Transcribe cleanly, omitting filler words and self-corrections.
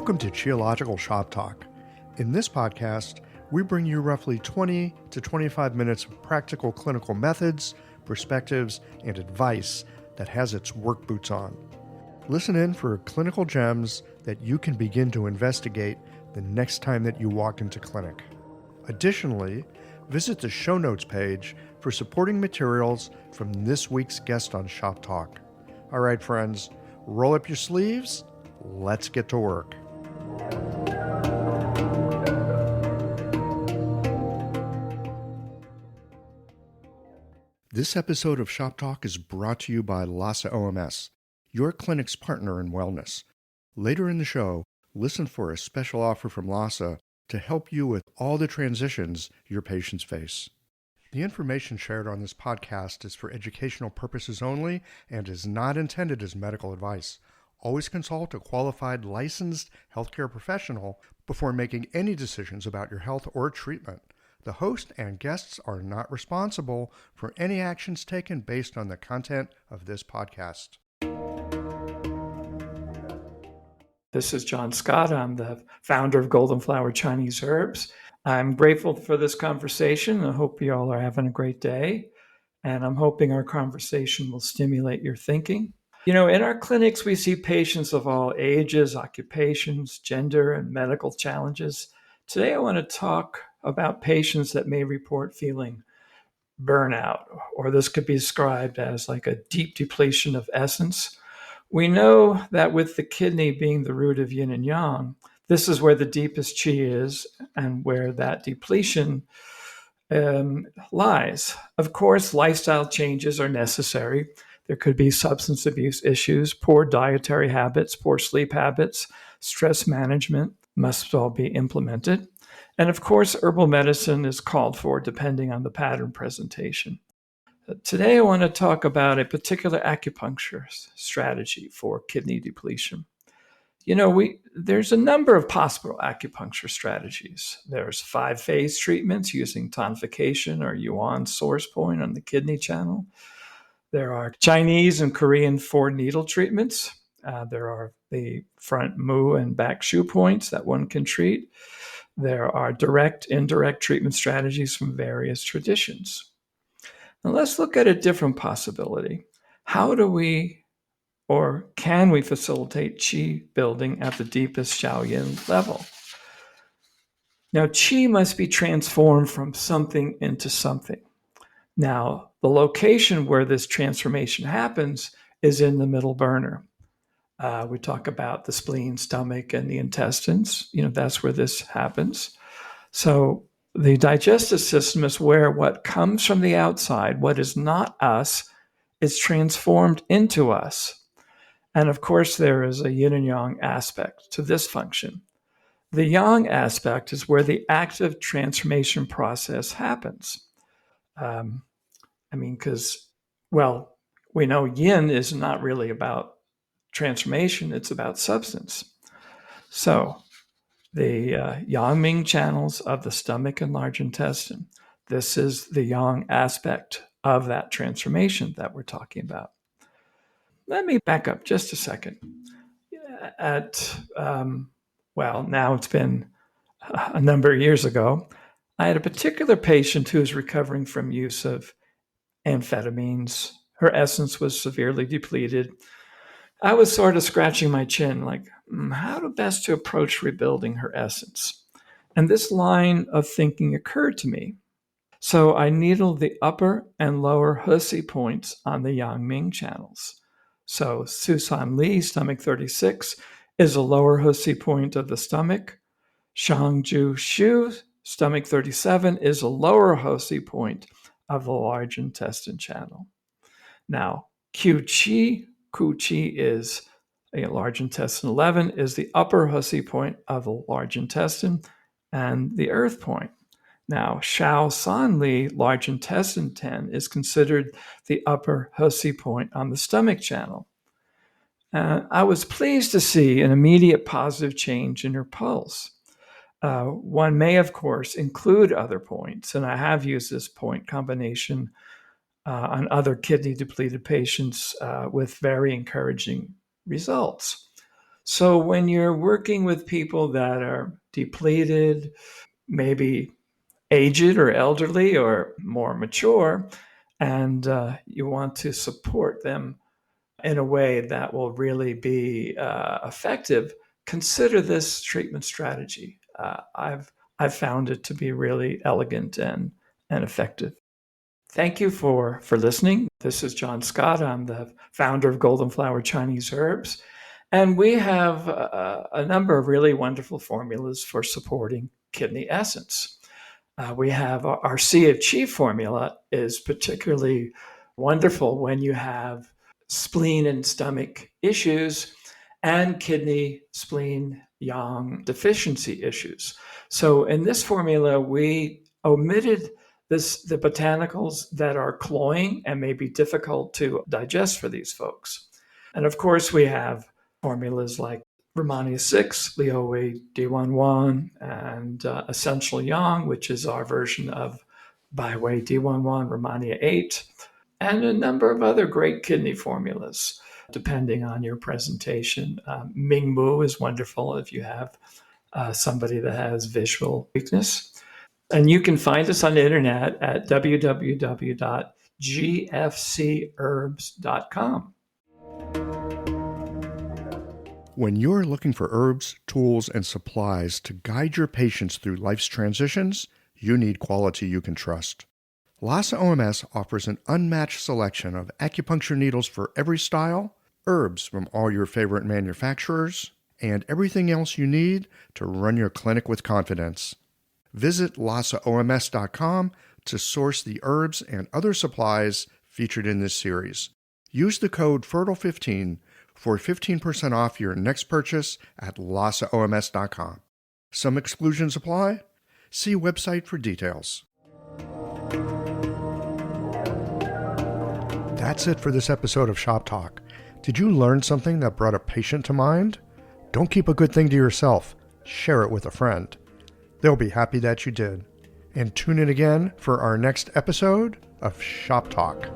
Welcome to Geological Shop Talk. In this podcast, we bring you roughly 20 to 25 minutes of practical clinical methods, perspectives, and advice that has its work boots on. Listen in for clinical gems that you can begin to investigate the next time that you walk into clinic. Additionally, visit the show notes page for supporting materials from this week's guest on Shop Talk. All right, friends, roll up your sleeves. Let's get to work. This episode of Shop Talk is brought to you by LASA OMS, your clinic's partner in wellness. Later in the show, listen for a special offer from LASA to help you with all the transitions your patients face. The information shared on this podcast is for educational purposes only and is not intended as medical advice. Always consult a qualified licensed healthcare professional before making any decisions about your health or treatment. The host and guests are not responsible for any actions taken based on the content of this podcast. This is John Scott. I'm the founder of Golden Flower Chinese Herbs. I'm grateful for this conversation. I hope you all are having a great day. And I'm hoping our conversation will stimulate your thinking. You know, in our clinics, we see patients of all ages, occupations, gender, and medical challenges. Today, I want to talk about patients that may report feeling burnout, or this could be described as like a deep depletion of essence. We know that with the kidney being the root of yin and yang, this is where the deepest qi is and where that depletion lies. Of course, lifestyle changes are necessary. There could be substance abuse issues, poor dietary habits, poor sleep habits, stress management must all be implemented. And of course, herbal medicine is called for depending on the pattern presentation. Today, I want to talk about a particular acupuncture strategy for kidney depletion. You know, there's a number of possible acupuncture strategies. There's 5-phase treatments using tonification or yuan source point on the kidney channel. There are Chinese and Korean 4-needle treatments. There are the front mu and back shu points that one can treat. There are direct, indirect treatment strategies from various traditions. Now let's look at a different possibility. How do we, or can we facilitate qi building at the deepest Shaoyin level? Now, qi must be transformed from something into something. Now, the location where this transformation happens is in the middle burner. We talk about the spleen, stomach, and the intestines. You know, that's where this happens. So the digestive system is where what comes from the outside, what is not us, is transformed into us. And of course, there is a yin and yang aspect to this function. The yang aspect is where the active transformation process happens. Because, we know yin is not really about transformation, it's about substance. So the Yangming channels of the stomach and large intestine, this is the yang aspect of that transformation that we're talking about. Let me back up just a second. Now it's been a number of years ago, I had a particular patient who was recovering from use of amphetamines. Her essence was severely depleted. I was sort of scratching my chin, like, how to best to approach rebuilding her essence? And this line of thinking occurred to me. So I needled the upper and lower Husi points on the Yangming channels. So Susan Li, stomach 36, is a lower Husi point of the stomach. Shangju Shu, stomach 37, is a lower Husi point of the large intestine channel. Now, Ku Qi is a large intestine 11, is the upper Husi point of the large intestine and the earth point. Now, Shao San Li, large intestine 10, is considered the upper Husi point on the stomach channel. I was pleased to see an immediate positive change in her pulse. One may, of course, include other points, and I have used this point combination on other kidney depleted patients with very encouraging results. So when you're working with people that are depleted, maybe aged or elderly or more mature, and you want to support them in a way that will really be effective, consider this treatment strategy. I've found it to be really elegant and effective. Thank you for listening. This is John Scott. I'm the founder of Golden Flower Chinese Herbs, and we have a number of really wonderful formulas for supporting kidney essence. We have our Sea of Qi formula is particularly wonderful when you have spleen and stomach issues and kidney, spleen, yang deficiency issues. So in this formula, we omitted the botanicals that are cloying and may be difficult to digest for these folks. And of course, we have formulas like Romania 6, Liowei D11, and Essential Yang, which is our version of Baiwei D11, Romania 8, and a number of other great kidney formulas, depending on your presentation. Mingmu is wonderful if you have somebody that has visual weakness. And you can find us on the internet at www.gfcherbs.com. When you're looking for herbs, tools, and supplies to guide your patients through life's transitions, you need quality you can trust. Lhasa OMS offers an unmatched selection of acupuncture needles for every style, herbs from all your favorite manufacturers, and everything else you need to run your clinic with confidence. Visit LhasaOMS.com to source the herbs and other supplies featured in this series. Use the code FERTILE15 for 15% off your next purchase at LhasaOMS.com. Some exclusions apply. See website for details. That's it for this episode of Shop Talk. Did you learn something that brought a patient to mind? Don't keep a good thing to yourself. Share it with a friend. They'll be happy that you did. And tune in again for our next episode of Shop Talk.